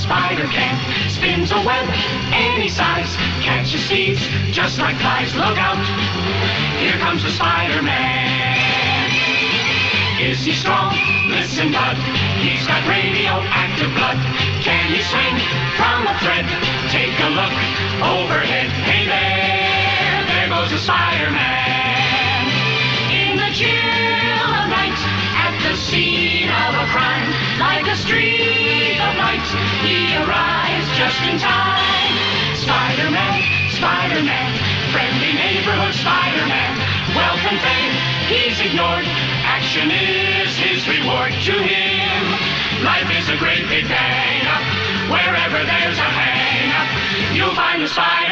spider can. Spins a web any size, catches thieves just like flies. Look out, here comes the Spider-Man. Is he strong? Listen, bud, he's got radioactive blood. Can he swing from a thread? Take a look overhead. Hey there goes the Spider-Man. In the chill of night, at the scene of a crime, like a streak of light, he arrives just in time. Spider-Man, Spider-Man, friendly neighborhood Spider-Man. Wealth and fame, he's ignored. Action is his reward. To him, life is a great big bang up. Wherever there's a hang up, you'll find the Spider-Man.